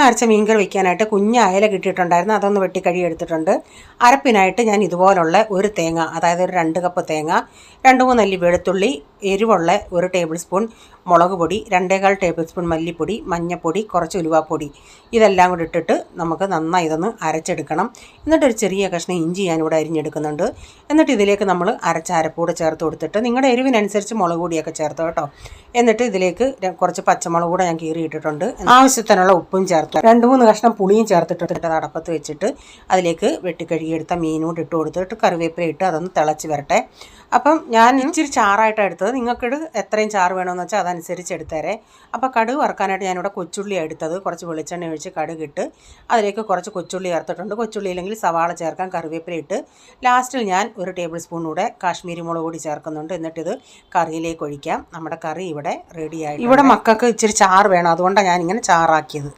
അരച്ച മീൻകറി വയ്ക്കാനായിട്ട് കുഞ്ഞ് അയല കിട്ടിയിട്ടുണ്ടായിരുന്നു, അതൊന്ന് വെട്ടിക്കഴുകി എടുത്തിട്ടുണ്ട്. അരപ്പിനായിട്ട് ഞാൻ ഇതുപോലുള്ള ഒരു തേങ്ങ, അതായത് ഒരു 2 കപ്പ് തേങ്ങ, 2-3 അല്ലി വെളുത്തുള്ളി, എരിവുള്ള 1 ടേബിൾ സ്പൂൺ മുളക് പൊടി, 2.25 ടേബിൾ സ്പൂൺ മല്ലിപ്പൊടി, മഞ്ഞൾപ്പൊടി, കുറച്ച് ഉലുവാപ്പൊടി, ഇതെല്ലാം കൂടി ഇട്ടിട്ട് നമുക്ക് നന്നായി ഇതൊന്ന് അരച്ചെടുക്കണം. എന്നിട്ടൊരു ചെറിയ കഷ്ണം ഇഞ്ചി ഞാനിവിടെ അരിഞ്ഞെടുക്കുന്നുണ്ട്. എന്നിട്ട് ഇതിലേക്ക് നമ്മൾ അരച്ച അരപ്പൂടെ ചേർത്ത് കൊടുത്തിട്ട് നിങ്ങളുടെ എരിവിനനുസരിച്ച് മുളക് പൊടിയൊക്കെ ചേർത്ത് കേട്ടോ. എന്നിട്ട് ഇതിലേക്ക് കുറച്ച് പച്ചമുളക് കൂടെ ഞാൻ കീറിയിട്ടിട്ടുണ്ട്. ആവശ്യത്തിനുള്ള ഉപ്പും ചേർത്ത് 2-3 കഷ്ണം പുളിയും ചേർത്തിട്ട് അടപ്പത്ത് വെച്ചിട്ട് അതിലേക്ക് വെട്ടിക്കഴുകിയെടുത്ത മീനോട് ഇട്ട് കൊടുത്തിട്ട് കറിവേപ്പില ഇട്ട് അതൊന്ന് തിളച്ച് വരട്ടെ. അപ്പം ഞാൻ ഇച്ചിരി ചാറായിട്ടാണ് എടുത്തത്, നിങ്ങൾക്കിത് എത്രയും ചാറ് വേണമെന്ന് വെച്ചാൽ അതനുസരിച്ച് എടുത്തേരെ. അപ്പോൾ കടുക് വറുക്കാനായിട്ട് ഞാനിവിടെ കൊച്ചുള്ളി എടുത്തത്, കുറച്ച് വെളിച്ചെണ്ണ ഒഴിച്ച് കടുകിട്ട് അതിലേക്ക് കുറച്ച് കൊച്ചുള്ളി ചേർത്തിട്ടുണ്ട്. കൊച്ചുള്ളി ഇല്ലെങ്കിൽ സവാള ചേർക്കാം, കറിവേപ്പില ഇട്ട് ലാസ്റ്റിൽ ഞാൻ 1 ടേബിൾ സ്പൂൺ കൂടെ കാശ്മീരി മുളക് പൊടി ചേർക്കുന്നുണ്ട്. എന്നിട്ടിത് കറിയിലേക്ക് ഒഴിക്കാം. നമ്മുടെ കറി ഇവിടെ റെഡിയായി. ഇവിടെ മക്കൾക്ക് ഇച്ചിരി ചാറ് വേണം, അതുകൊണ്ടാണ് ഞാനിങ്ങനെ ചാറാക്കിയത്.